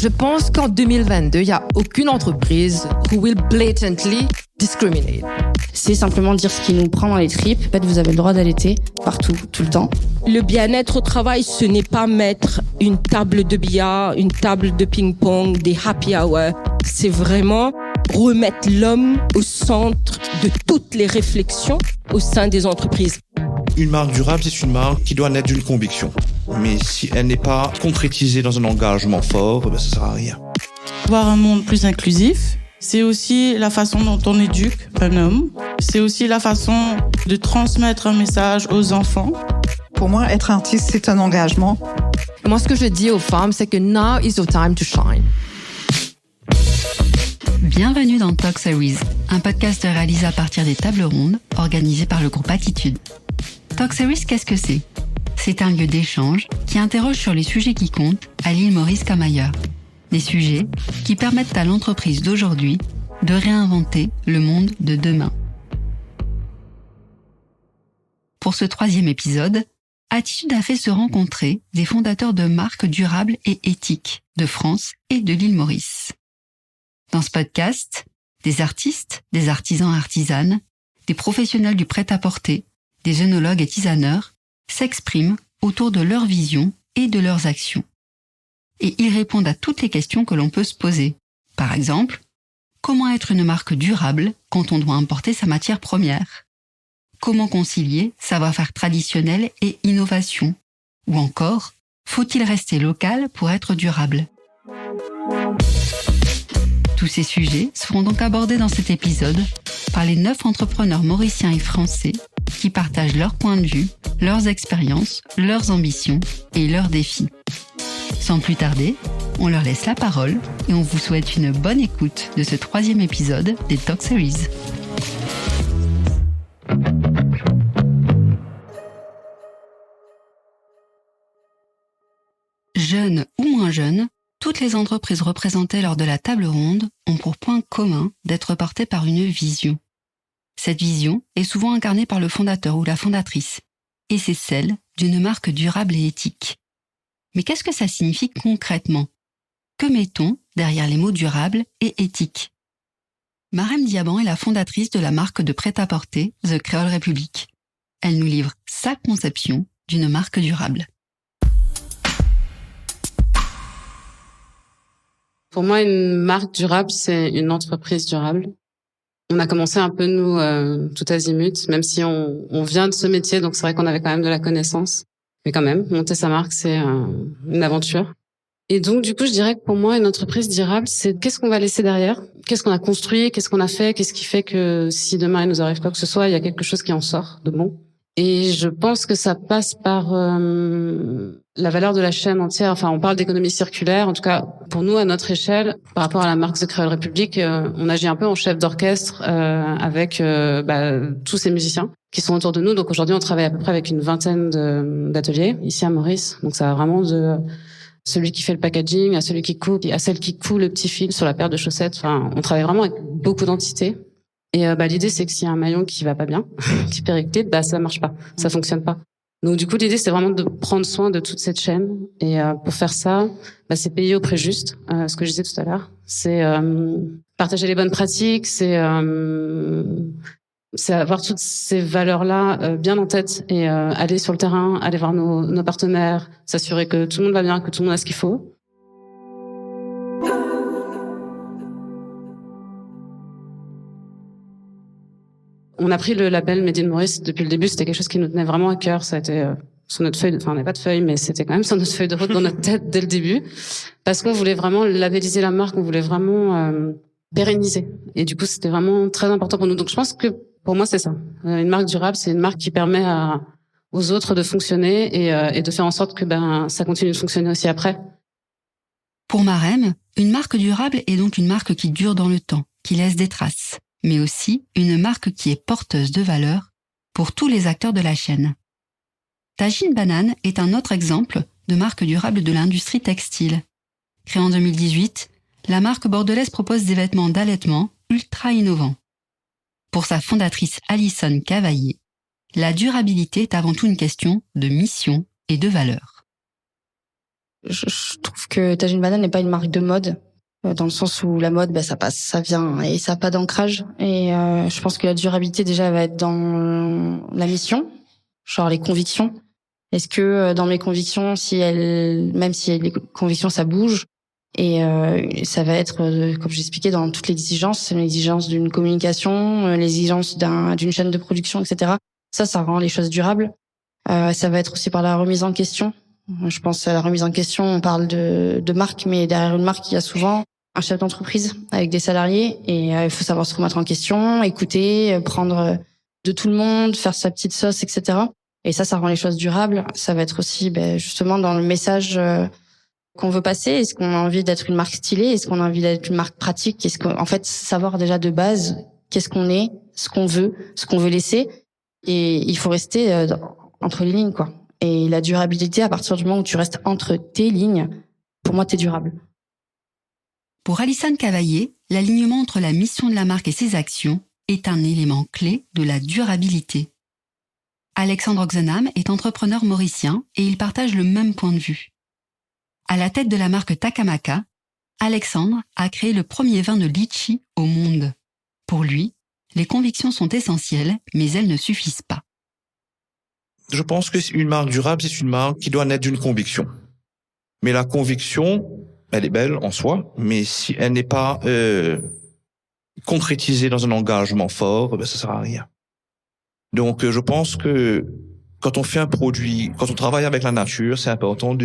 Je pense qu'en 2022, il n'y a aucune entreprise who will blatantly discriminate. C'est simplement dire ce qui nous prend dans les tripes. En fait, vous avez le droit d'allaiter partout, tout le temps. Le bien-être au travail, ce n'est pas mettre une table de billard, une table de ping-pong, des happy hours. C'est vraiment remettre l'homme au centre de toutes les réflexions au sein des entreprises. Une marque durable, c'est une marque qui doit naître d'une conviction. Mais si elle n'est pas concrétisée dans un engagement fort, ça sert à rien. Avoir un monde plus inclusif, c'est aussi la façon dont on éduque un homme. C'est aussi la façon de transmettre un message aux enfants. Pour moi, être artiste, c'est un engagement. Moi, ce que je dis aux femmes, c'est que now is the time to shine. Bienvenue dans Talk Series, un podcast réalisé à partir des tables rondes organisées par le groupe Attitude. Talk Series, qu'est-ce que c'est ? C'est un lieu d'échange qui interroge sur les sujets qui comptent à l'île Maurice comme ailleurs. Des sujets qui permettent à l'entreprise d'aujourd'hui de réinventer le monde de demain. Pour ce 3e épisode, Attitude a fait se rencontrer des fondateurs de marques durables et éthiques de France et de l'île Maurice. Dans ce podcast, des artistes, des artisans et artisanes, des professionnels du prêt-à-porter, des œnologues et tisaneurs s'expriment autour de leur vision et de leurs actions. Et ils répondent à toutes les questions que l'on peut se poser. Par exemple, comment être une marque durable quand on doit importer sa matière première ? Comment concilier savoir-faire traditionnel et innovation ? Ou encore, faut-il rester local pour être durable ? Tous ces sujets seront donc abordés dans cet épisode par les 9 entrepreneurs mauriciens et français qui partagent leurs points de vue, leurs expériences, leurs ambitions et leurs défis. Sans plus tarder, on leur laisse la parole et on vous souhaite une bonne écoute de ce 3e épisode des Talk Series. Jeunes ou moins jeunes, toutes les entreprises représentées lors de la table ronde ont pour point commun d'être portées par une vision. Cette vision est souvent incarnée par le fondateur ou la fondatrice, et c'est celle d'une marque durable et éthique. Mais qu'est-ce que ça signifie concrètement ? Que mettons derrière les mots durable et éthique ? Marème Diaban est la fondatrice de la marque de prêt-à-porter The Creole Republic. Elle nous livre sa conception d'une marque durable. Pour moi, une marque durable, c'est une entreprise durable. On a commencé un peu, nous, tout azimut, même si on vient de ce métier, donc c'est vrai qu'on avait quand même de la connaissance. Mais quand même, monter sa marque, c'est une aventure. Et donc, du coup, je dirais que pour moi, une entreprise durable, c'est qu'est-ce qu'on va laisser derrière ? Qu'est-ce qu'on a construit ? Qu'est-ce qu'on a fait ? Qu'est-ce qui fait que si demain il nous arrive quoi que ce soit, il y a quelque chose qui en sort de bon ? Et je pense que ça passe par la valeur de la chaîne entière. Enfin, on parle d'économie circulaire. En tout cas, pour nous, à notre échelle, par rapport à la marque The Creole Republic, on agit un peu en chef d'orchestre avec tous ces musiciens qui sont autour de nous. Donc aujourd'hui, on travaille à peu près avec une vingtaine d'ateliers ici à Maurice. Donc ça va vraiment de celui qui fait le packaging à celui qui coupe, à celle qui coud le petit fil sur la paire de chaussettes. Enfin, on travaille vraiment avec beaucoup d'entités. Et l'idée, c'est que s'il y a un maillon qui va pas bien, qui périclite, ça marche pas, ça fonctionne pas. Donc du coup, l'idée, c'est vraiment de prendre soin de toute cette chaîne. Et pour faire ça, c'est payer au prix juste. Ce que je disais tout à l'heure, c'est partager les bonnes pratiques, c'est avoir toutes ces valeurs-là bien en tête et aller sur le terrain, aller voir nos partenaires, s'assurer que tout le monde va bien, que tout le monde a ce qu'il faut. On a pris le label Made in Maurice depuis le début. C'était quelque chose qui nous tenait vraiment à cœur. Ça a été sur notre feuille, on n'a pas de feuille, mais c'était quand même sur notre feuille de route dans notre tête dès le début. Parce qu'on voulait vraiment labelliser la marque, on voulait vraiment pérenniser. Et du coup, c'était vraiment très important pour nous. Donc je pense que pour moi, c'est ça. Une marque durable, c'est une marque qui permet aux autres de fonctionner et de faire en sorte que ça continue de fonctionner aussi après. Pour Marème, une marque durable est donc une marque qui dure dans le temps, qui laisse des traces, mais aussi une marque qui est porteuse de valeur pour tous les acteurs de la chaîne. Tajine Banane est un autre exemple de marque durable de l'industrie textile. Créée en 2018, la marque bordelaise propose des vêtements d'allaitement ultra innovants. Pour sa fondatrice Alison Cavaillé, la durabilité est avant tout une question de mission et de valeur. Je trouve que Tagine Banane n'est pas une marque de mode, dans le sens où la mode, ça passe, ça vient et ça n'a pas d'ancrage. Et je pense que la durabilité déjà va être dans la mission, genre les convictions. Est-ce que dans mes convictions, même si les convictions ça bouge, et ça va être, comme j'expliquais, dans toutes les exigences, l'exigence d'une communication, l'exigence d'une chaîne de production, etc. Ça rend les choses durables. Ça va être aussi par la remise en question. Je pense à la remise en question, on parle de marque, mais derrière une marque, il y a souvent un chef d'entreprise avec des salariés, et il faut savoir se remettre en question, écouter, prendre de tout le monde, faire sa petite sauce, etc. Et ça rend les choses durables. Ça va être aussi justement dans le message qu'on veut passer. Est-ce qu'on a envie d'être une marque stylée? Est-ce qu'on a envie d'être une marque pratique? En fait, savoir déjà de base qu'est-ce qu'on est, ce qu'on veut laisser. Et il faut rester entre les lignes, quoi. Et la durabilité, à partir du moment où tu restes entre tes lignes, pour moi, t'es durable. Pour Alissane Cavaillé, l'alignement entre la mission de la marque et ses actions est un élément clé de la durabilité. Alexandre Oxenham est entrepreneur mauricien et il partage le même point de vue. À la tête de la marque Takamaka, Alexandre a créé le premier vin de litchi au monde. Pour lui, les convictions sont essentielles, mais elles ne suffisent pas. Je pense que une marque durable, c'est une marque qui doit naître d'une conviction. Mais la conviction, elle est belle en soi, mais si elle n'est pas concrétisée dans un engagement fort, ça sert à rien. Donc, je pense que quand on fait un produit, quand on travaille avec la nature, c'est important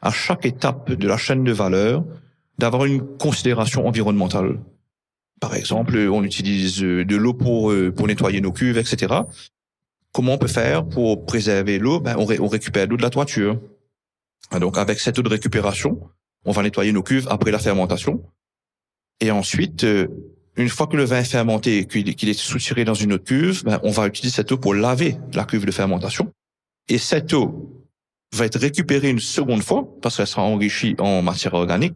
à chaque étape de la chaîne de valeur, d'avoir une considération environnementale. Par exemple, on utilise de l'eau pour nettoyer nos cuves, etc. Comment on peut faire pour préserver l'eau? On récupère l'eau de la toiture. Donc, avec cette eau de récupération, on va nettoyer nos cuves après la fermentation. Et ensuite, une fois que le vin est fermenté et qu'il est soutiré dans une autre cuve, on va utiliser cette eau pour laver la cuve de fermentation. Et cette eau va être récupérée une seconde fois, parce qu'elle sera enrichie en matière organique.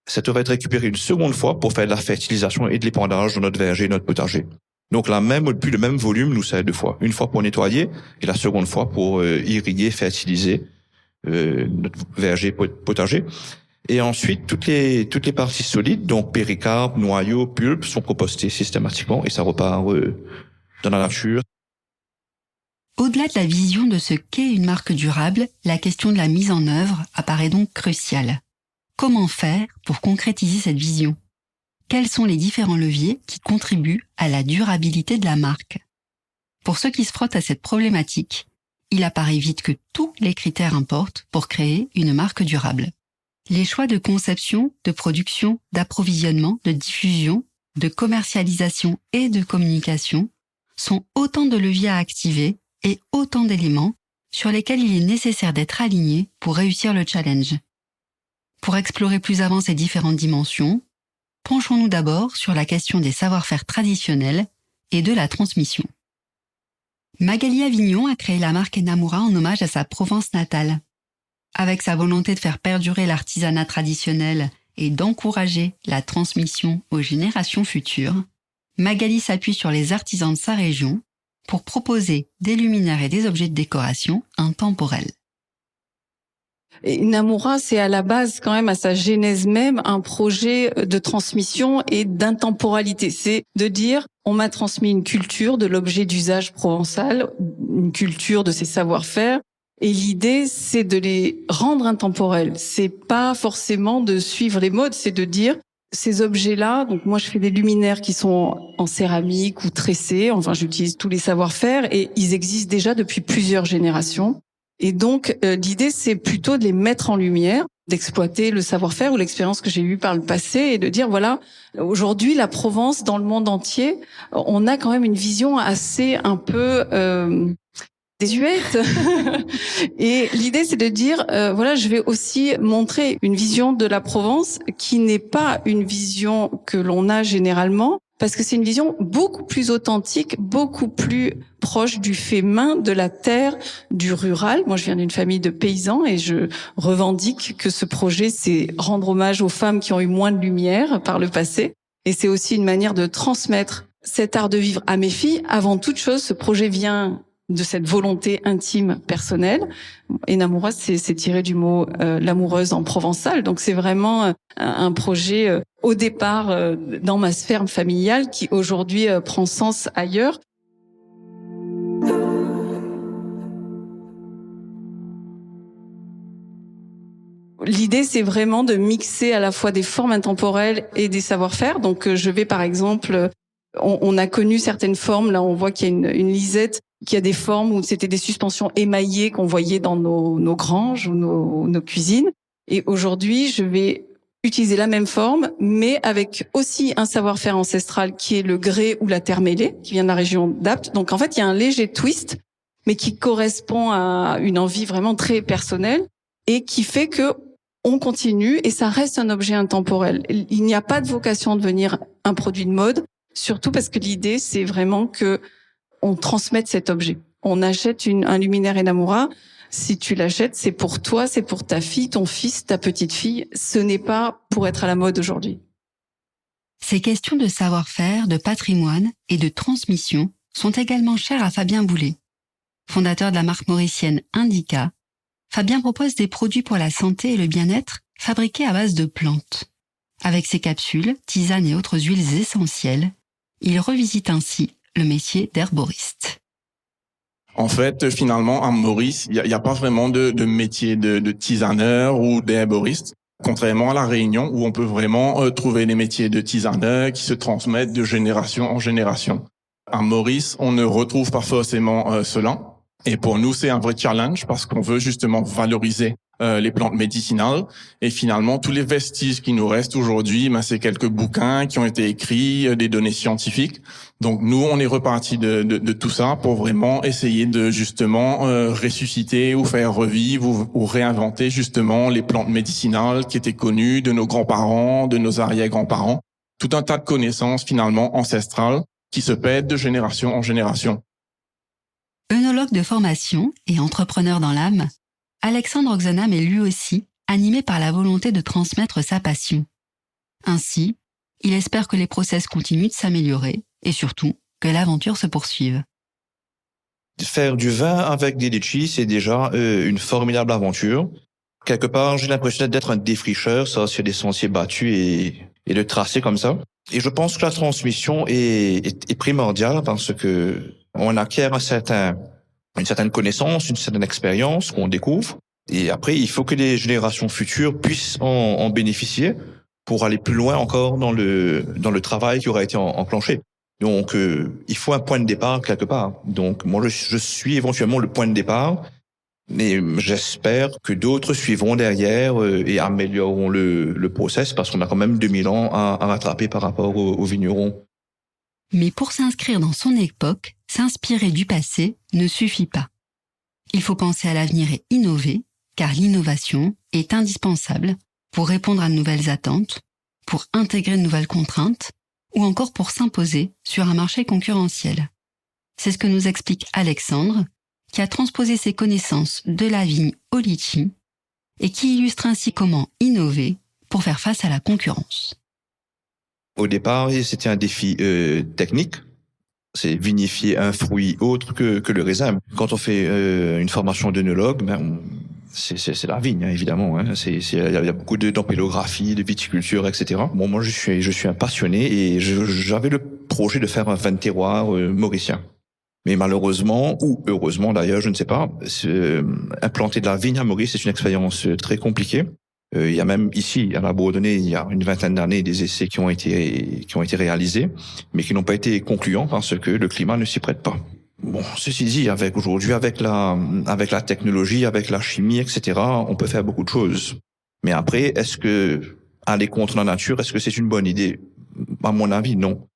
Cette eau va être récupérée une seconde fois pour faire de la fertilisation et de l'épandage de notre verger, notre potager. Donc plus le même volume nous sert deux fois. Une fois pour nettoyer et la seconde fois pour irriguer, fertiliser notre verger, potager. Et ensuite, toutes les parties solides, donc péricarpe, noyau, pulpe, sont compostées systématiquement et ça repart dans la nature. Au-delà de la vision de ce qu'est une marque durable, la question de la mise en œuvre apparaît donc cruciale. Comment faire pour concrétiser cette vision? Quels sont les différents leviers qui contribuent à la durabilité de la marque? Pour ceux qui se frottent à cette problématique, il apparaît vite que tous les critères importent pour créer une marque durable. Les choix de conception, de production, d'approvisionnement, de diffusion, de commercialisation et de communication sont autant de leviers à activer et autant d'éléments sur lesquels il est nécessaire d'être aligné pour réussir le challenge. Pour explorer plus avant ces différentes dimensions, penchons-nous d'abord sur la question des savoir-faire traditionnels et de la transmission. Magali Avignon a créé la marque Namura en hommage à sa Provence natale. Avec sa volonté de faire perdurer l'artisanat traditionnel et d'encourager la transmission aux générations futures, Magali s'appuie sur les artisans de sa région pour proposer des luminaires et des objets de décoration intemporels. Et Namura, c'est à la base, quand même, à sa genèse même, un projet de transmission et d'intemporalité. C'est de dire, on m'a transmis une culture de l'objet d'usage provençal, une culture de ses savoir-faire, et l'idée, c'est de les rendre intemporels. C'est pas forcément de suivre les modes, c'est de dire, ces objets-là, donc moi je fais des luminaires qui sont en céramique ou tressés, enfin j'utilise tous les savoir-faire, et ils existent déjà depuis plusieurs générations. Et donc, l'idée, c'est plutôt de les mettre en lumière, d'exploiter le savoir-faire ou l'expérience que j'ai eue par le passé et de dire, voilà, aujourd'hui, la Provence, dans le monde entier, on a quand même une vision assez un peu désuète. Et l'idée, c'est de dire, voilà, je vais aussi montrer une vision de la Provence qui n'est pas une vision que l'on a généralement, parce que c'est une vision beaucoup plus authentique, beaucoup plus proche du fait main, de la terre, du rural. Moi, je viens d'une famille de paysans et je revendique que ce projet, c'est rendre hommage aux femmes qui ont eu moins de lumière par le passé. Et c'est aussi une manière de transmettre cet art de vivre à mes filles. Avant toute chose, ce projet vient de cette volonté intime personnelle. Et Namura, c'est tiré du mot l'amoureuse en provençal. Donc c'est vraiment un projet au départ dans ma sphère familiale qui aujourd'hui prend sens ailleurs. L'idée, c'est vraiment de mixer à la fois des formes intemporelles et des savoir-faire. Donc je vais par exemple, on a connu certaines formes, là on voit qu'il y a une lisette qui a des formes où c'était des suspensions émaillées qu'on voyait dans nos granges ou nos cuisines. Et aujourd'hui, je vais utiliser la même forme, mais avec aussi un savoir-faire ancestral qui est le grès ou la terre mêlée, qui vient de la région d'Apt. Donc en fait, il y a un léger twist, mais qui correspond à une envie vraiment très personnelle et qui fait que on continue et ça reste un objet intemporel. Il n'y a pas de vocation à devenir un produit de mode, surtout parce que l'idée, c'est vraiment que on transmette cet objet. On achète un luminaire Enamura. Si tu l'achètes, c'est pour toi, c'est pour ta fille, ton fils, ta petite fille. Ce n'est pas pour être à la mode aujourd'hui. Ces questions de savoir-faire, de patrimoine et de transmission sont également chères à Fabien Boulet. Fondateur de la marque mauricienne Indica, Fabien propose des produits pour la santé et le bien-être fabriqués à base de plantes. Avec ses capsules, tisanes et autres huiles essentielles, il revisite ainsi le métier d'herboriste. En fait, finalement, à Maurice, il n'y a pas vraiment de métier de tisaneur ou d'herboriste. Contrairement à la Réunion, où on peut vraiment trouver les métiers de tisaneur qui se transmettent de génération en génération. À Maurice, on ne retrouve pas forcément cela. Et pour nous, c'est un vrai challenge parce qu'on veut justement valoriser les plantes médicinales. Et finalement, tous les vestiges qui nous restent aujourd'hui, c'est quelques bouquins qui ont été écrits, des données scientifiques. Donc nous, on est reparti de tout ça pour vraiment essayer de justement ressusciter ou faire revivre ou réinventer justement les plantes médicinales qui étaient connues de nos grands-parents, de nos arrière-grands-parents. Tout un tas de connaissances finalement ancestrales qui se perdent de génération en génération. Œnologue de formation et entrepreneur dans l'âme, Alexandre Oxenham est lui aussi animé par la volonté de transmettre sa passion. Ainsi, il espère que les process continuent de s'améliorer et surtout que l'aventure se poursuive. Faire du vin avec des litchis, c'est déjà une formidable aventure. Quelque part, j'ai l'impression d'être un défricheur, ça, sur des sentiers battus et de tracer comme ça. Et je pense que la transmission est primordiale parce que on acquiert une certaine connaissance, une certaine expérience qu'on découvre. Et après, il faut que les générations futures puissent en bénéficier pour aller plus loin encore dans le travail qui aura été enclenché. Donc, il faut un point de départ quelque part. Donc, moi, je suis éventuellement le point de départ, mais j'espère que d'autres suivront derrière et amélioreront le process parce qu'on a quand même 2000 ans à rattraper par rapport aux vignerons. Mais pour s'inscrire dans son époque, s'inspirer du passé ne suffit pas. Il faut penser à l'avenir et innover, car l'innovation est indispensable pour répondre à de nouvelles attentes, pour intégrer de nouvelles contraintes, ou encore pour s'imposer sur un marché concurrentiel. C'est ce que nous explique Alexandre, qui a transposé ses connaissances de la vigne au litchi et qui illustre ainsi comment innover pour faire face à la concurrence. Au départ, c'était un défi technique. C'est vinifier un fruit autre que le raisin. Quand on fait une formation d'œnologue, c'est la vigne, hein, évidemment. Hein. Il y a beaucoup d'ampélographie, de viticulture, etc. Bon, moi, je suis un passionné et j'avais le projet de faire un vin de terroir mauricien. Mais malheureusement, ou heureusement d'ailleurs, je ne sais pas, implanter de la vigne à Maurice, c'est une expérience très compliquée. Il y a même ici, à la Bourdonnais, il y a une vingtaine d'années, des essais qui ont été réalisés, mais qui n'ont pas été concluants parce que le climat ne s'y prête pas. Bon, ceci dit, avec la technologie, avec la chimie, etc., on peut faire beaucoup de choses. Mais après, est-ce que aller contre la nature, est-ce que c'est une bonne idée? À mon avis, non.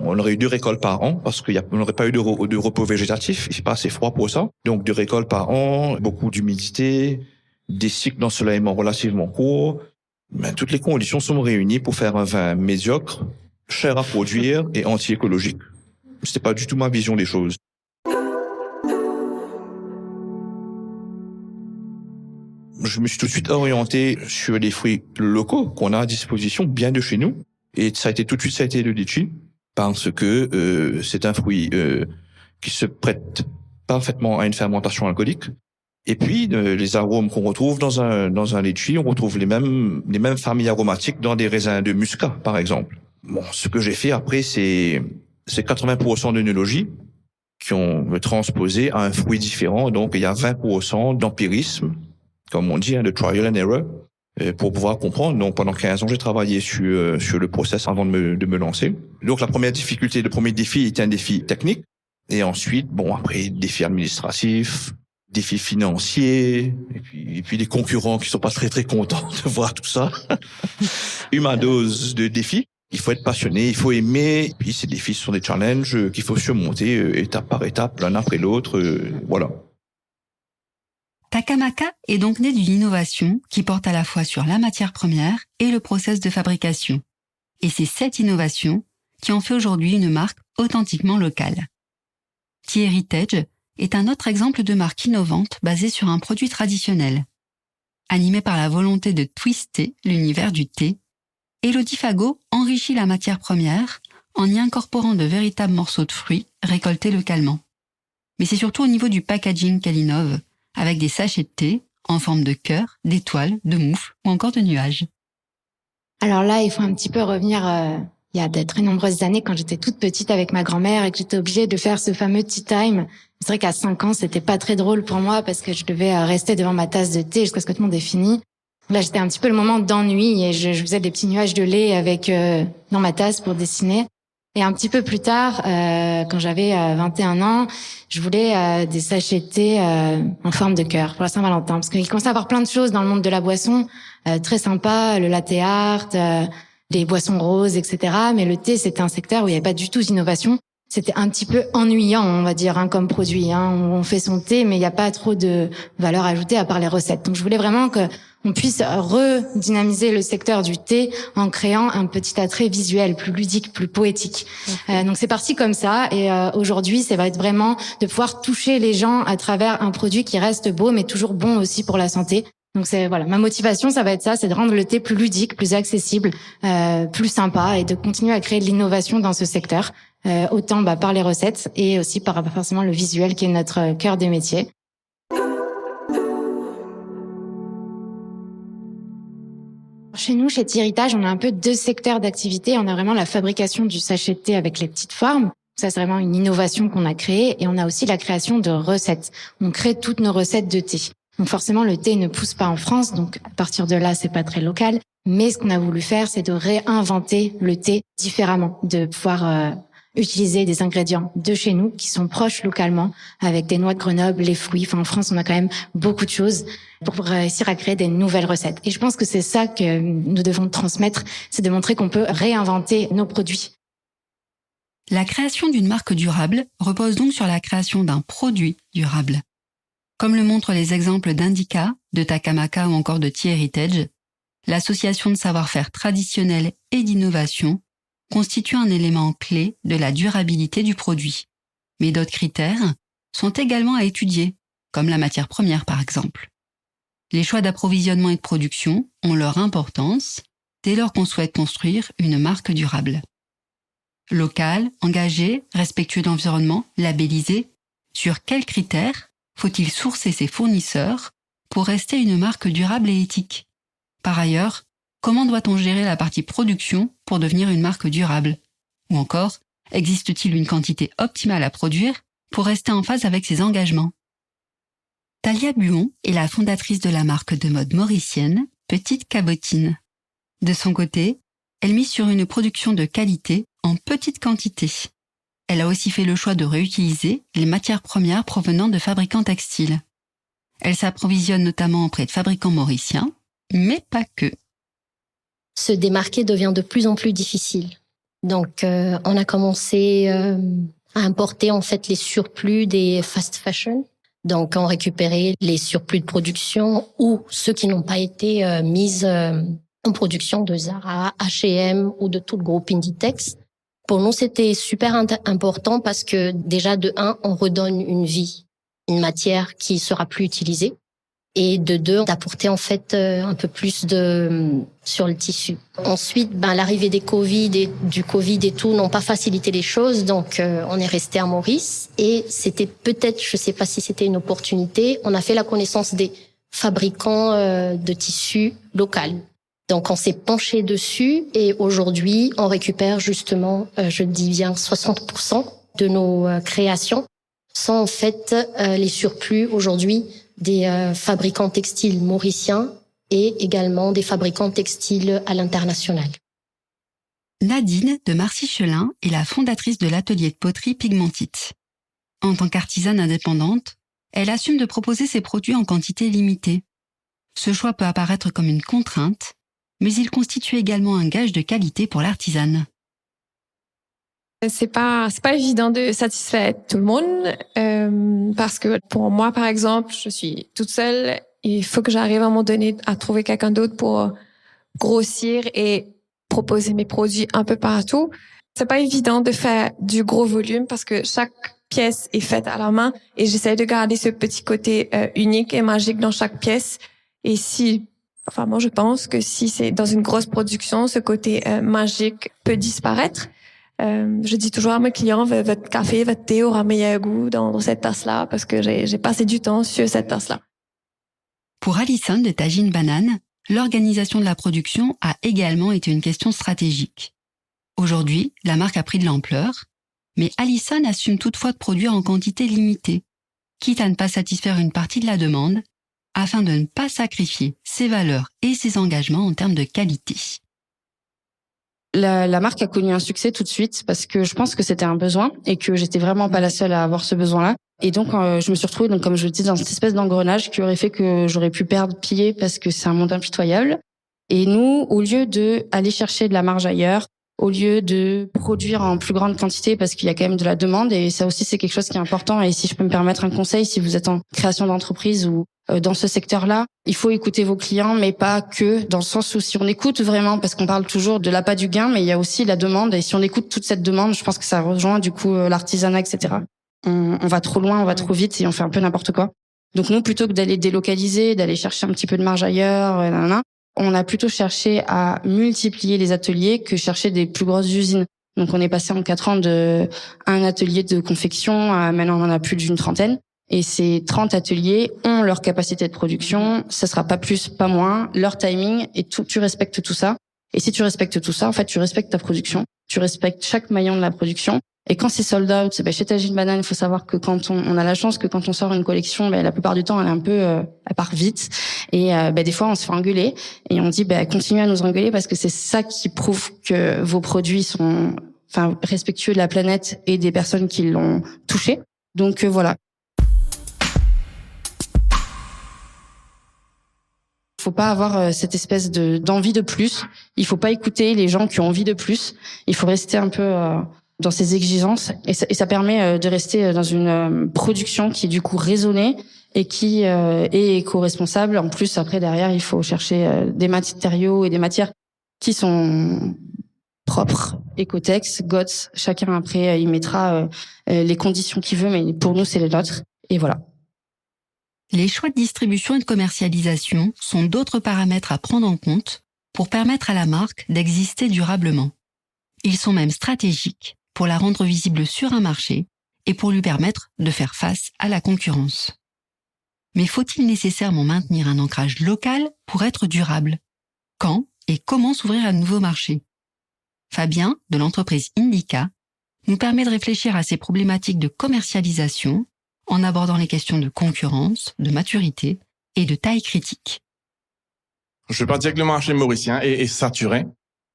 On aurait eu 2 récoltes par an parce qu'on n'aurait pas eu de repos végétatif. Il fait pas assez froid pour ça. Donc 2 récoltes par an, beaucoup d'humidité, des cycles d'ensoleillement relativement courts. Mais toutes les conditions sont réunies pour faire un vin médiocre, cher à produire et anti-écologique. C'était pas du tout ma vision des choses. je me suis tout de suite orienté sur les fruits locaux qu'on a à disposition, bien de chez nous. Et ça a été le litchi, parce que c'est un fruit qui se prête parfaitement à une fermentation alcoolique. Et puis les arômes qu'on retrouve dans un litchi, on retrouve les mêmes familles aromatiques dans des raisins de muscat, par exemple. Bon, ce que j'ai fait après, c'est 80% d'œnologie qui ont transposé à un fruit différent. Donc il y a 20% d'empirisme, comme on dit, de trial and error, pour pouvoir comprendre. Donc pendant 15 ans, j'ai travaillé sur le process avant de me lancer. Donc la première difficulté, le premier défi était un défi technique. Et ensuite, après, défi administratif, défi financier, et puis des concurrents qui sont pas très très contents de voir tout ça. Une dose de défis. Il faut être passionné, il faut aimer. Et puis ces défis sont des challenges qu'il faut surmonter étape par étape, l'un après l'autre. Voilà. Takamaka est donc né d'une innovation qui porte à la fois sur la matière première et le process de fabrication. Et c'est cette innovation qui en fait aujourd'hui une marque authentiquement locale. Tea Heritage est un autre exemple de marque innovante basée sur un produit traditionnel. Animée par la volonté de twister l'univers du thé, Elodie Fagot enrichit la matière première en y incorporant de véritables morceaux de fruits récoltés localement. Mais c'est surtout au niveau du packaging qu'elle innove, avec des sachets de thé en forme de cœur, d'étoiles, de moufles ou encore de nuages. Alors là, il faut un petit peu revenir il y a de très nombreuses années quand j'étais toute petite avec ma grand-mère et que j'étais obligée de faire ce fameux tea time. C'est vrai qu'à 5 ans, c'était pas très drôle pour moi parce que je devais rester devant ma tasse de thé jusqu'à ce que tout le monde ait fini. Là, j'étais un petit peu le moment d'ennui et je faisais des petits nuages de lait avec dans ma tasse pour dessiner. Et un petit peu plus tard, quand j'avais 21 ans, je voulais des sachets de thé en forme de cœur pour la Saint-Valentin. Parce qu'il commençait à y avoir plein de choses dans le monde de la boisson, très sympa, le latte art, les boissons roses, etc. Mais le thé, c'était un secteur où il n'y avait pas du tout d'innovation. C'était un petit peu ennuyant, on va dire, comme produit. On fait son thé, mais il n'y a pas trop de valeur ajoutée à part les recettes. Donc je voulais vraiment qu'on puisse redynamiser le secteur du thé en créant un petit attrait visuel, plus ludique, plus poétique. Donc c'est parti comme ça. Et aujourd'hui, ça va être vraiment de pouvoir toucher les gens à travers un produit qui reste beau, mais toujours bon aussi pour la santé. Donc c'est voilà, ma motivation, ça va être ça, c'est de rendre le thé plus ludique, plus accessible, plus sympa, et de continuer à créer de l'innovation dans ce secteur, autant par les recettes et aussi par forcément le visuel qui est notre cœur des métiers. Chez nous, chez Tea Heritage, on a un peu 2 secteurs d'activité. On a vraiment la fabrication du sachet de thé avec les petites formes. Ça, c'est vraiment une innovation qu'on a créée. Et on a aussi la création de recettes. On crée toutes nos recettes de thé. Donc forcément, le thé ne pousse pas en France. Donc à partir de là, c'est pas très local. Mais ce qu'on a voulu faire, c'est de réinventer le thé différemment, de pouvoir utiliser des ingrédients de chez nous qui sont proches localement, avec des noix de Grenoble, les fruits. Enfin, en France, on a quand même beaucoup de choses pour réussir à créer des nouvelles recettes. Et je pense que c'est ça que nous devons transmettre, c'est de montrer qu'on peut réinventer nos produits. La création d'une marque durable repose donc sur la création d'un produit durable. Comme le montrent les exemples d'Indica, de Takamaka ou encore de Tea Heritage, l'association de savoir-faire traditionnel et d'innovation constitue un élément clé de la durabilité du produit. Mais d'autres critères sont également à étudier, comme la matière première par exemple. Les choix d'approvisionnement et de production ont leur importance dès lors qu'on souhaite construire une marque durable. Local, engagé, respectueux de l'environnement, labellisé, sur quels critères faut-il sourcer ses fournisseurs pour rester une marque durable et éthique? Par ailleurs, comment doit-on gérer la partie production pour devenir une marque durable? Ou encore, existe-t-il une quantité optimale à produire pour rester en phase avec ses engagements? Talia Buon est la fondatrice de la marque de mode mauricienne Petite Cabotine. De son côté, elle mise sur une production de qualité en petite quantité. Elle a aussi fait le choix de réutiliser les matières premières provenant de fabricants textiles. Elle s'approvisionne notamment auprès de fabricants mauriciens, mais pas que. Se démarquer devient de plus en plus difficile. Donc, on a commencé à importer en fait les surplus des fast fashion. Donc, on récupérait les surplus de production ou ceux qui n'ont pas été mis en production de Zara, H&M ou de tout le groupe Inditex. Pour nous, c'était super important parce que déjà, de un, on redonne une vie, une matière qui sera plus utilisée. Et de deux, d'apporter en fait un peu plus sur le tissu. Ensuite, l'arrivée du Covid et tout n'ont pas facilité les choses, donc on est resté à Maurice et c'était peut-être, je sais pas si c'était une opportunité, on a fait la connaissance des fabricants de tissus locaux. Donc on s'est penché dessus et aujourd'hui on récupère justement, je dis bien 60% de nos créations sont en fait les surplus aujourd'hui des fabricants textiles mauriciens et également des fabricants textiles à l'international. Nadine de Marcy-Chelin est la fondatrice de l'atelier de poterie Pigmentite. En tant qu'artisane indépendante, elle assume de proposer ses produits en quantité limitée. Ce choix peut apparaître comme une contrainte, mais il constitue également un gage de qualité pour l'artisane. C'est pas évident de satisfaire tout le monde parce que pour moi par exemple je suis toute seule, il faut que j'arrive à un moment donné à trouver quelqu'un d'autre pour grossir et proposer mes produits un peu partout. C'est pas évident de faire du gros volume parce que chaque pièce est faite à la main et j'essaie de garder ce petit côté unique et magique dans chaque pièce. Et moi je pense que si c'est dans une grosse production, ce côté magique peut disparaître. Je dis toujours à mes clients, votre café, votre thé aura meilleur goût dans cette tasse-là parce que j'ai passé du temps sur cette tasse-là. Pour Alison de Tagine Banane, l'organisation de la production a également été une question stratégique. Aujourd'hui, la marque a pris de l'ampleur, mais Alison assume toutefois de produire en quantité limitée, quitte à ne pas satisfaire une partie de la demande, afin de ne pas sacrifier ses valeurs et ses engagements en termes de qualité. La marque a connu un succès tout de suite parce que je pense que c'était un besoin et que j'étais vraiment pas la seule à avoir ce besoin-là. Et donc, je me suis retrouvée, donc, comme je le disais, dans cette espèce d'engrenage qui aurait fait que j'aurais pu perdre pied parce que c'est un monde impitoyable. Et nous, au lieu de aller chercher de la marge ailleurs, au lieu de produire en plus grande quantité parce qu'il y a quand même de la demande, et ça aussi c'est quelque chose qui est important. Et si je peux me permettre un conseil, si vous êtes en création d'entreprise ou dans ce secteur-là, il faut écouter vos clients, mais pas que dans le sens où si on écoute vraiment, parce qu'on parle toujours de l'appât du gain, mais il y a aussi la demande, et si on écoute toute cette demande, je pense que ça rejoint du coup l'artisanat, etc. On va trop loin, on va trop vite et on fait un peu n'importe quoi. Donc nous, plutôt que d'aller délocaliser, d'aller chercher un petit peu de marge ailleurs, on a plutôt cherché à multiplier les ateliers que chercher des plus grosses usines. Donc on est passé en 4 ans de un atelier de confection à maintenant on en a plus d'une trentaine. Et ces 30 ateliers ont leur capacité de production, ça sera pas plus, pas moins, leur timing, et tu respectes tout ça. Et si tu respectes tout ça, en fait, tu respectes ta production, tu respectes chaque maillon de la production. Et quand c'est sold out, chez Tagine Banane, il faut savoir que quand on a la chance que quand on sort une collection, la plupart du temps, elle est un peu, elle part vite. Et des fois, on se fait engueuler et on dit, continuez à nous engueuler parce que c'est ça qui prouve que vos produits sont, respectueux de la planète et des personnes qui l'ont touché. Donc voilà. Faut pas avoir cette espèce d'envie de plus. Il faut pas écouter les gens qui ont envie de plus. Il faut rester un peu dans ses exigences et ça permet de rester dans une production qui est du coup raisonnée et qui est éco-responsable. En plus, après derrière, il faut chercher des matériaux et des matières qui sont propres, Ecotex, GOTS. Chacun après il mettra les conditions qu'il veut, mais pour nous c'est les nôtres. Et voilà. Les choix de distribution et de commercialisation sont d'autres paramètres à prendre en compte pour permettre à la marque d'exister durablement. Ils sont même stratégiques pour la rendre visible sur un marché et pour lui permettre de faire face à la concurrence. Mais faut-il nécessairement maintenir un ancrage local pour être durable? Quand et comment s'ouvrir à de nouveaux marchés? Fabien, de l'entreprise Indica, nous permet de réfléchir à ces problématiques de commercialisation en abordant les questions de concurrence, de maturité et de taille critique. Je vais pas dire que le marché mauricien est saturé,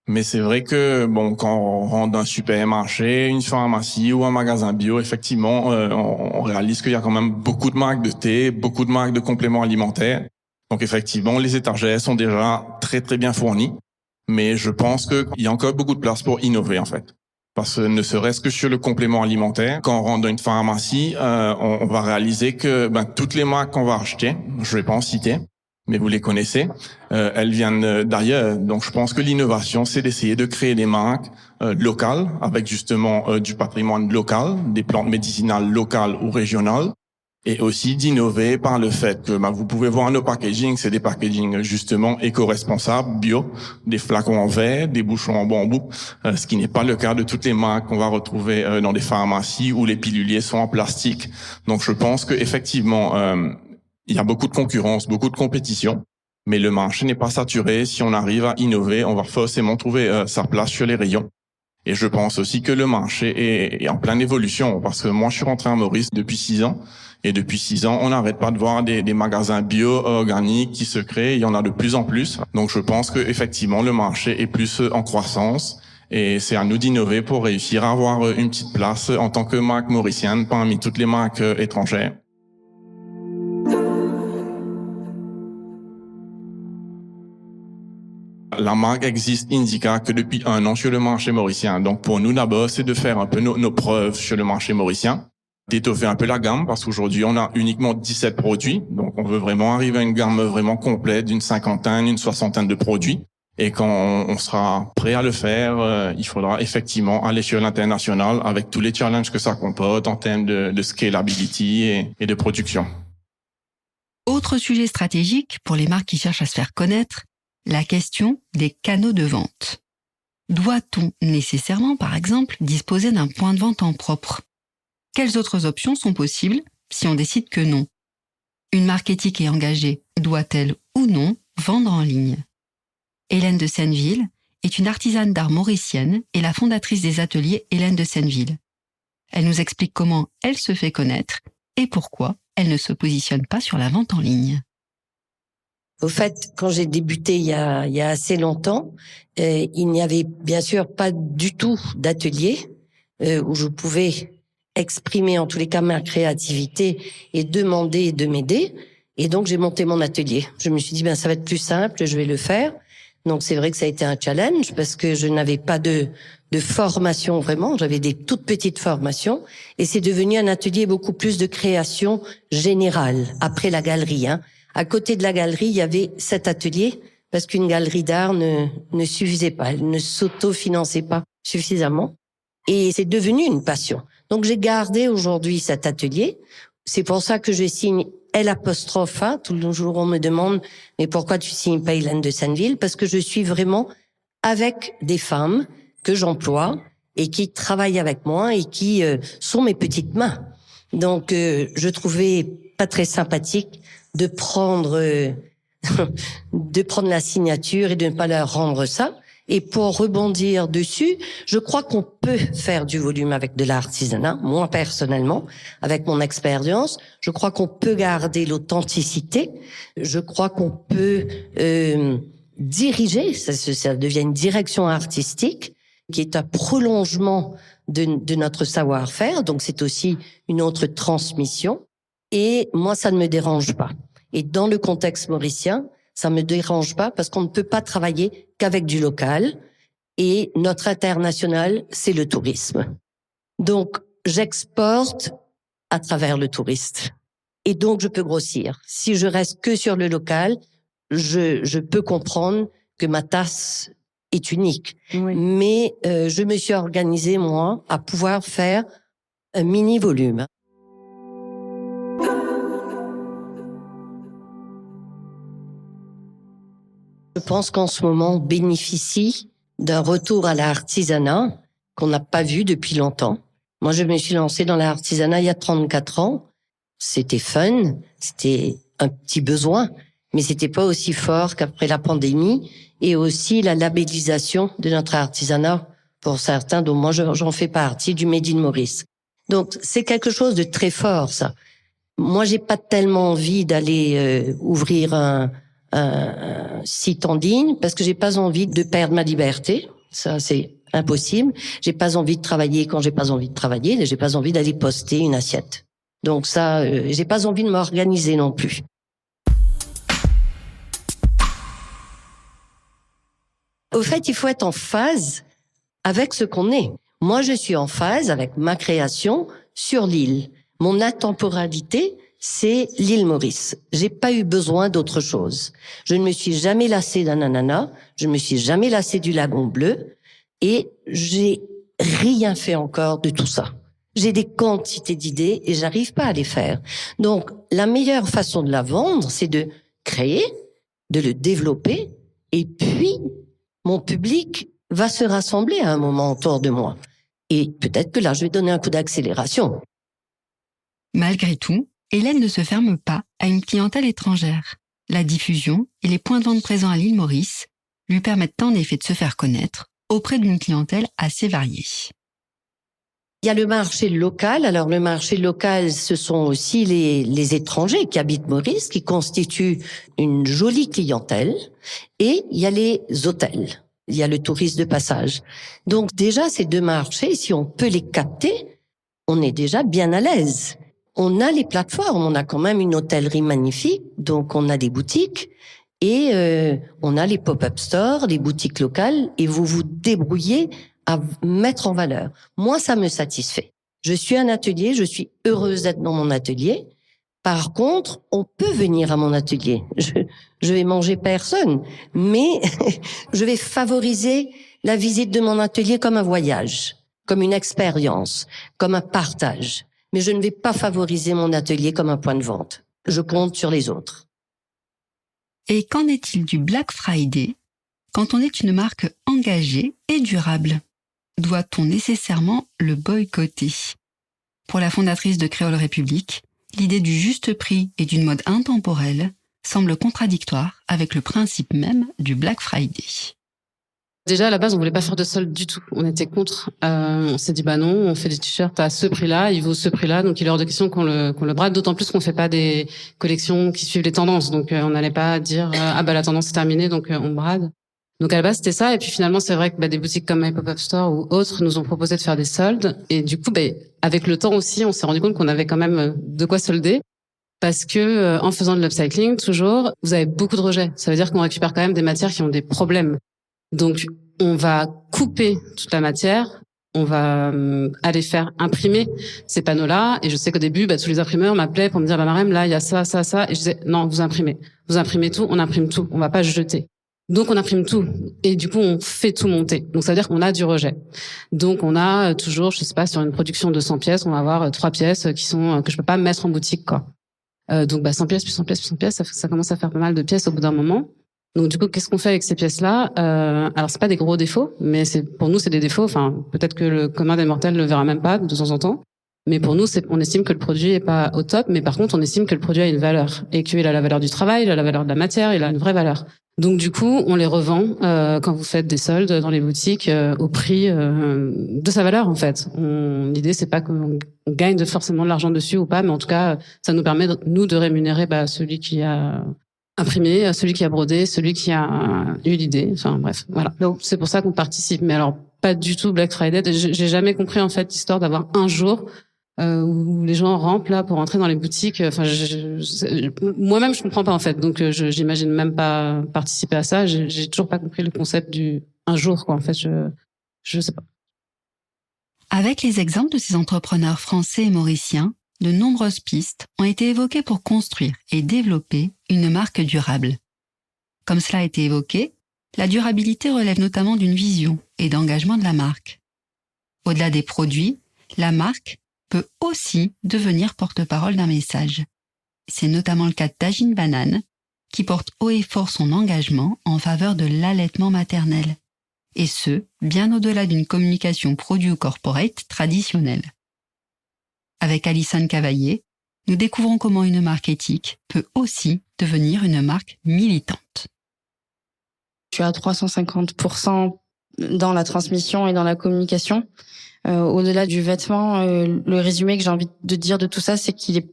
mais c'est vrai que quand on rentre dans un supermarché, une pharmacie ou un magasin bio, effectivement, on réalise qu'il y a quand même beaucoup de marques de thé, beaucoup de marques de compléments alimentaires. Donc effectivement, les étagères sont déjà très très bien fournies, mais je pense qu'il y a encore beaucoup de place pour innover en fait. Parce que ne serait-ce que sur le complément alimentaire, quand on rentre dans une pharmacie, on va réaliser que toutes les marques qu'on va acheter, je vais pas en citer, mais vous les connaissez, elles viennent d'ailleurs. Donc je pense que l'innovation, c'est d'essayer de créer des marques locales, avec justement du patrimoine local, des plantes médicinales locales ou régionales, Et aussi d'innover par le fait que vous pouvez voir nos packaging, c'est des packaging justement éco-responsables, bio, des flacons en verre, des bouchons en bambou, ce qui n'est pas le cas de toutes les marques qu'on va retrouver dans des pharmacies où les piluliers sont en plastique. Donc je pense que effectivement il y a beaucoup de concurrence, beaucoup de compétition, mais le marché n'est pas saturé. Si on arrive à innover, on va forcément trouver sa place sur les rayons. Et je pense aussi que le marché est en pleine évolution, parce que moi je suis rentré à Maurice depuis 6 ans. Et depuis 6 ans, on n'arrête pas de voir des magasins bio-organiques qui se créent. Il y en a de plus en plus. Donc, je pense que effectivement, le marché est plus en croissance. Et c'est à nous d'innover pour réussir à avoir une petite place en tant que marque mauricienne parmi toutes les marques étrangères. La marque existe Indica que depuis 1 an sur le marché mauricien. Donc, pour nous, d'abord, c'est de faire un peu nos preuves sur le marché mauricien. D'étoffer un peu la gamme, parce qu'aujourd'hui, on a uniquement 17 produits. Donc, on veut vraiment arriver à une gamme vraiment complète d'une 50aine, une 60aine de produits. Et quand on sera prêt à le faire, il faudra effectivement aller sur l'international avec tous les challenges que ça comporte en termes de scalability et de production. Autre sujet stratégique pour les marques qui cherchent à se faire connaître, la question des canaux de vente. Doit-on nécessairement, par exemple, disposer d'un point de vente en propre ? Quelles autres options sont possibles si on décide que non ? Une marque éthique et engagée doit-elle ou non vendre en ligne ? Hélène de Senneville est une artisane d'art mauricienne et la fondatrice des ateliers Hélène de Senneville. Elle nous explique comment elle se fait connaître et pourquoi elle ne se positionne pas sur la vente en ligne. Au fait, quand j'ai débuté il y a assez longtemps, il n'y avait bien sûr pas du tout d'atelier où je pouvais exprimer en tous les cas ma créativité et demander de m'aider. Et donc j'ai monté mon atelier. Je me suis dit ça va être plus simple, je vais le faire. Donc c'est vrai que ça a été un challenge parce que je n'avais pas de formation vraiment, j'avais des toutes petites formations et c'est devenu un atelier beaucoup plus de création générale après la galerie. À côté de la galerie, il y avait 7 ateliers parce qu'une galerie d'art ne suffisait pas, elle ne s'auto-finançait pas suffisamment et c'est devenu une passion. Donc j'ai gardé aujourd'hui cet atelier. C'est pour ça que je signe L''. Tout le jour on me demande mais pourquoi tu signes pas Hélène de Senneville ? Parce que je suis vraiment avec des femmes que j'emploie et qui travaillent avec moi et qui sont mes petites mains. Donc je trouvais pas très sympathique de prendre la signature et de ne pas leur rendre ça. Et pour rebondir dessus, je crois qu'on peut faire du volume avec de l'artisanat. Moi, personnellement, avec mon expérience, je crois qu'on peut garder l'authenticité. Je crois qu'on peut diriger, ça devient une direction artistique qui est un prolongement de notre savoir-faire. Donc, c'est aussi une autre transmission. Et moi, ça ne me dérange pas. Et dans le contexte mauricien, ça me dérange pas parce qu'on ne peut pas travailler qu'avec du local et notre international, c'est le tourisme. Donc, j'exporte à travers le touriste. Et donc, je peux grossir. Si je reste que sur le local, je peux comprendre que ma tasse est unique. Oui. Mais je me suis organisée, moi, à pouvoir faire un mini volume. Je pense qu'en ce moment, on bénéficie d'un retour à l'artisanat qu'on n'a pas vu depuis longtemps. Moi, je me suis lancée dans l'artisanat il y a 34 ans. C'était fun, c'était un petit besoin, mais c'était pas aussi fort qu'après la pandémie et aussi la labellisation de notre artisanat pour certains, dont moi j'en fais partie, du Made in Maurice. Donc, c'est quelque chose de très fort, ça. Moi, j'ai pas tellement envie d'aller ouvrir un site en ligne parce que j'ai pas envie de perdre ma liberté. Ça, c'est impossible. J'ai pas envie de travailler quand j'ai pas envie de travailler. J'ai pas envie d'aller poster une assiette. Donc ça, j'ai pas envie de m'organiser non plus. Au fait, il faut être en phase avec ce qu'on est. Moi, je suis en phase avec ma création sur l'île. Mon intemporalité, c'est l'île Maurice. J'ai pas eu besoin d'autre chose. Je ne me suis jamais lassée d'un ananas, je me suis jamais lassée du lagon bleu, et j'ai rien fait encore de tout ça. J'ai des quantités d'idées et j'arrive pas à les faire. Donc, la meilleure façon de la vendre, c'est de créer, de le développer, et puis, mon public va se rassembler à un moment autour de moi. Et peut-être que là, je vais donner un coup d'accélération. Malgré tout, Hélène ne se ferme pas à une clientèle étrangère. La diffusion et les points de vente présents à l'île Maurice lui permettent en effet de se faire connaître auprès d'une clientèle assez variée. Il y a le marché local. Alors, le marché local, ce sont aussi les étrangers qui habitent Maurice, qui constituent une jolie clientèle. Et il y a les hôtels. Il y a le tourisme de passage. Donc, déjà, ces deux marchés, si on peut les capter, on est déjà bien à l'aise. On a les plateformes, on a quand même une hôtellerie magnifique, donc on a des boutiques et on a les pop-up stores, les boutiques locales, et vous vous débrouillez à mettre en valeur. Moi, ça me satisfait. Je suis un atelier, je suis heureuse d'être dans mon atelier. Par contre, on peut venir à mon atelier. Je vais manger personne, mais je vais favoriser la visite de mon atelier comme un voyage, comme une expérience, comme un partage. Mais je ne vais pas favoriser mon atelier comme un point de vente. Je compte sur les autres. Et qu'en est-il du Black Friday quand on est une marque engagée et durable? Doit-on nécessairement le boycotter? Pour la fondatrice de Créole République, l'idée du juste prix et d'une mode intemporelle semble contradictoire avec le principe même du Black Friday. Déjà, à la base, on voulait pas faire de solde du tout. On était contre. On s'est dit, bah non, on fait des t-shirts à ce prix-là, il vaut ce prix-là, donc il est hors de question qu'on le brade, d'autant plus qu'on fait pas des collections qui suivent les tendances. Donc, on n'allait pas dire, ah bah la tendance est terminée, donc on brade. Donc à la base, c'était ça. Et puis finalement, c'est vrai que des boutiques comme My Pop-Up Store ou autres nous ont proposé de faire des soldes. Et du coup, avec le temps aussi, on s'est rendu compte qu'on avait quand même de quoi solder. Parce que en faisant de l'upcycling, toujours, vous avez beaucoup de rejets. Ça veut dire qu'on récupère quand même des matières qui ont des problèmes. Donc, on va couper toute la matière, on va aller faire imprimer ces panneaux-là. Et je sais qu'au début, tous les imprimeurs m'appelaient pour me dire, Marème, là, il y a ça, ça, ça. Et je disais, non, vous imprimez tout, on imprime tout, on va pas jeter. Donc, on imprime tout. Et du coup, on fait tout monter. Donc, ça veut dire qu'on a du rejet. Donc, on a toujours, je sais pas, sur une production de 100 pièces, on va avoir 3 pièces que je peux pas mettre en boutique, quoi. Donc, 100 pièces, plus 100 pièces, plus 100 pièces, ça commence à faire pas mal de pièces au bout d'un moment. Donc du coup, qu'est-ce qu'on fait avec ces pièces-là? Alors c'est pas des gros défauts, mais pour nous c'est des défauts. Enfin, peut-être que le commun des mortels le verra même pas de temps en temps. Mais pour nous, on estime que le produit est pas au top, mais par contre, on estime que le produit a une valeur et qu'il a la valeur du travail, il a la valeur de la matière, il a une vraie valeur. Donc du coup, on les revend quand vous faites des soldes dans les boutiques au prix de sa valeur en fait. L'idée c'est pas qu'on gagne forcément de l'argent dessus ou pas, mais en tout cas, ça nous permet nous de rémunérer celui qui a imprimé, celui qui a brodé, celui qui a eu l'idée. Enfin bref, voilà. Donc c'est pour ça qu'on participe. Mais alors pas du tout Black Friday. J'ai jamais compris en fait l'histoire d'avoir un jour où les gens rampent là pour entrer dans les boutiques. Enfin moi-même je comprends pas en fait. Donc j'imagine même pas participer à ça. J'ai toujours pas compris le concept du un jour quoi. En fait je sais pas. Avec les exemples de ces entrepreneurs français et mauriciens, de nombreuses pistes ont été évoquées pour construire et développer une marque durable. Comme cela a été évoqué, la durabilité relève notamment d'une vision et d'engagement de la marque. Au-delà des produits, la marque peut aussi devenir porte-parole d'un message. C'est notamment le cas de Tajine Banane, qui porte haut et fort son engagement en faveur de l'allaitement maternel. Et ce, bien au-delà d'une communication produit ou corporate traditionnelle. Avec Alison Cavaillé, nous découvrons comment une marque éthique peut aussi devenir une marque militante. Je suis à 350% dans la transmission et dans la communication. Au-delà du vêtement, le résumé que j'ai envie de dire de tout ça, c'est qu'il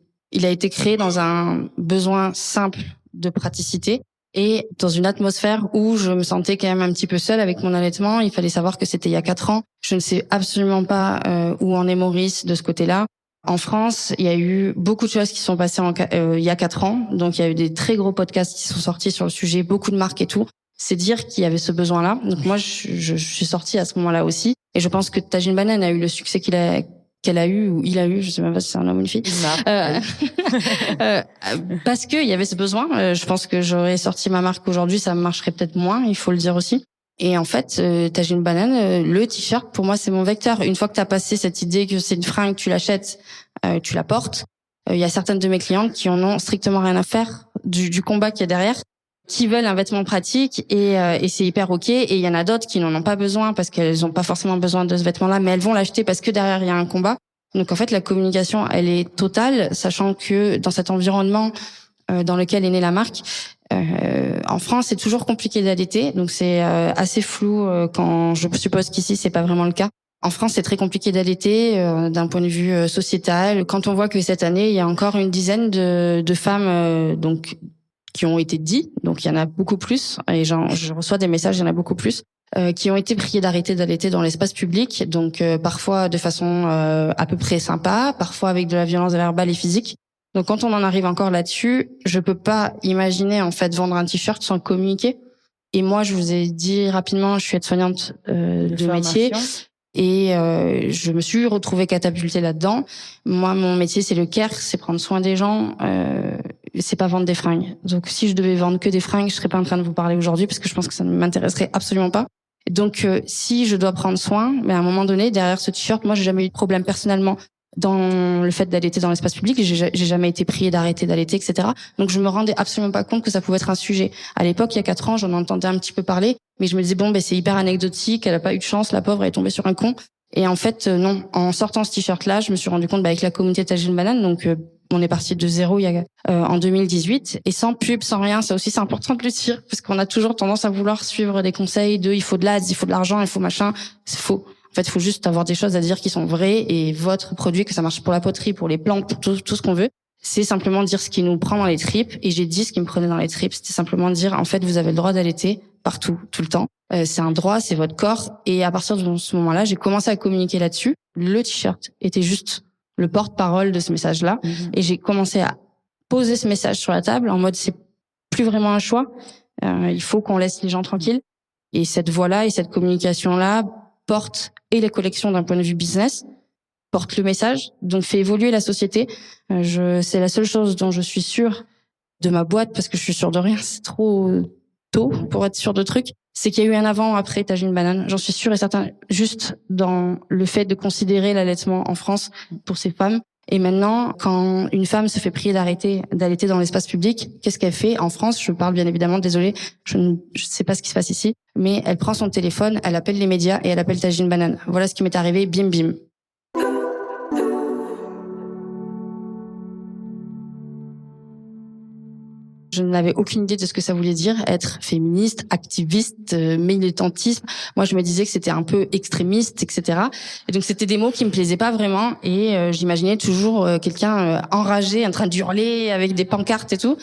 a été créé dans un besoin simple de praticité et dans une atmosphère où je me sentais quand même un petit peu seule avec mon allaitement. Il fallait savoir que c'était il y a 4 ans. Je ne sais absolument pas où en est Maurice de ce côté-là. En France, il y a eu beaucoup de choses qui sont passées il y a 4 ans. Donc, il y a eu des très gros podcasts qui sont sortis sur le sujet, beaucoup de marques et tout. C'est dire qu'il y avait ce besoin-là. Donc, moi, je suis sortie à ce moment-là aussi. Et je pense que Tajine Banane a eu le succès qu'elle a eu, ou il a eu, je sais même pas si c'est un homme ou une fille. Parce que il y avait ce besoin. Je pense que j'aurais sorti ma marque aujourd'hui, ça marcherait peut-être moins, il faut le dire aussi. Et en fait, Tajine Banane, le t-shirt, pour moi, c'est mon vecteur. Une fois que tu as passé cette idée que c'est une fringue, tu l'achètes, tu la portes, il y a certaines de mes clientes qui en ont strictement rien à faire du combat qu'il y a derrière, qui veulent un vêtement pratique et c'est hyper ok. Et il y en a d'autres qui n'en ont pas besoin parce qu'elles n'ont pas forcément besoin de ce vêtement-là, mais elles vont l'acheter parce que derrière, il y a un combat. Donc en fait, la communication, elle est totale, sachant que dans cet environnement dans lequel est née la marque, en France, c'est toujours compliqué d'allaiter, donc c'est assez flou quand je suppose qu'ici, c'est pas vraiment le cas. En France, c'est très compliqué d'allaiter d'un point de vue sociétal. Quand on voit que cette année, il y a encore une dizaine de femmes donc qui ont été dites, donc il y en a beaucoup plus, et je reçois des messages, il y en a beaucoup plus, qui ont été priées d'arrêter d'allaiter dans l'espace public, donc parfois de façon à peu près sympa, parfois avec de la violence verbale et physique. Donc quand on en arrive encore là-dessus, je peux pas imaginer en fait vendre un t-shirt sans communiquer. Et moi, je vous ai dit rapidement, je suis aide-soignante de métier et je me suis retrouvée catapultée là-dedans. Moi, mon métier, c'est le care, c'est prendre soin des gens, c'est pas vendre des fringues. Donc si je devais vendre que des fringues, je serais pas en train de vous parler aujourd'hui parce que je pense que ça ne m'intéresserait absolument pas. Donc si je dois prendre soin, mais à un moment donné, derrière ce t-shirt, moi, j'ai jamais eu de problème personnellement dans le fait d'allaiter dans l'espace public, j'ai jamais été priée d'arrêter d'allaiter, etc. Donc je me rendais absolument pas compte que ça pouvait être un sujet. À l'époque, il y a 4 ans, j'en entendais un petit peu parler, mais je me disais bon, c'est hyper anecdotique, elle a pas eu de chance, la pauvre, elle est tombée sur un con. Et en fait, non. En sortant ce t-shirt-là, je me suis rendu compte avec la communauté Tajine Banane, donc on est parti de zéro en 2018, et sans pub, sans rien. Ça aussi, c'est important de le dire, parce qu'on a toujours tendance à vouloir suivre des conseils de il faut de l'ads, il faut de l'argent, il faut machin. C'est faux. En fait, il faut juste avoir des choses à dire qui sont vraies, et votre produit, que ça marche pour la poterie, pour les plantes, pour tout ce qu'on veut, c'est simplement dire ce qui nous prend dans les tripes. Et j'ai dit ce qui me prenait dans les tripes, c'était simplement dire, en fait, vous avez le droit d'allaiter partout, tout le temps. C'est un droit, c'est votre corps. Et à partir de ce moment-là, j'ai commencé à communiquer là-dessus. Le t-shirt était juste le porte-parole de ce message-là. Et j'ai commencé à poser ce message sur la table en mode, c'est plus vraiment un choix. Il faut qu'on laisse les gens tranquilles. Et cette voix-là et cette communication-là porte et les collections d'un point de vue business, porte le message, donc fait évoluer la société. C'est la seule chose dont je suis sûre de ma boîte, parce que je suis sûre de rien, c'est trop tôt pour être sûre de trucs, c'est qu'il y a eu un avant, après Tajine Banane. J'en suis sûre et certain, juste dans le fait de considérer l'allaitement en France pour ces femmes. Et maintenant, quand une femme se fait prier d'allaiter dans l'espace public, qu'est-ce qu'elle fait en France? Je parle bien évidemment, désolée, je ne sais pas ce qui se passe ici, mais elle prend son téléphone, elle appelle les médias et elle appelle Tajine Banane. Voilà ce qui m'est arrivé, bim bim. Je n'avais aucune idée de ce que ça voulait dire, être féministe, activiste, militantisme. Moi, je me disais que c'était un peu extrémiste, etc. Et donc, c'était des mots qui me plaisaient pas vraiment. Et j'imaginais toujours quelqu'un enragé, en train d'hurler avec des pancartes et tout.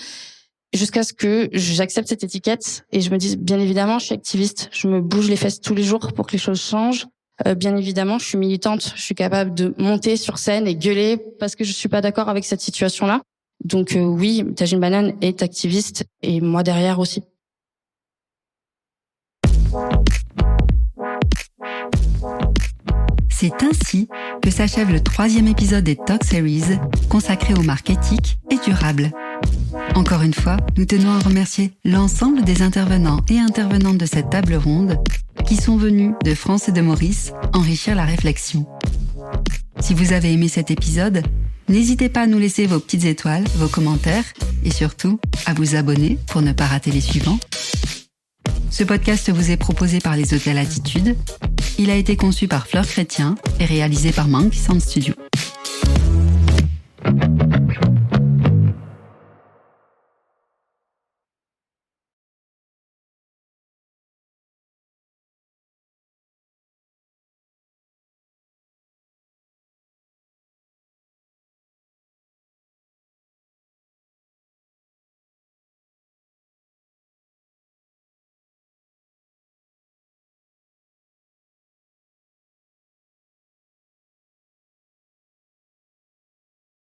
Jusqu'à ce que j'accepte cette étiquette et je me dise, bien évidemment, je suis activiste. Je me bouge les fesses tous les jours pour que les choses changent. Bien évidemment, je suis militante. Je suis capable de monter sur scène et gueuler parce que je suis pas d'accord avec cette situation-là. Donc oui, Tajine Banane est activiste et moi derrière aussi. C'est ainsi que s'achève le 3e épisode des Talk Series consacré aux marques éthiques et durables. Encore une fois, nous tenons à remercier l'ensemble des intervenants et intervenantes de cette table ronde qui sont venus de France et de Maurice enrichir la réflexion. Si vous avez aimé cet épisode, n'hésitez pas à nous laisser vos petites étoiles, vos commentaires et surtout à vous abonner pour ne pas rater les suivants. Ce podcast vous est proposé par les Hôtels Attitude. Il a été conçu par Fleur Chrétien et réalisé par Monkey Sound Studio.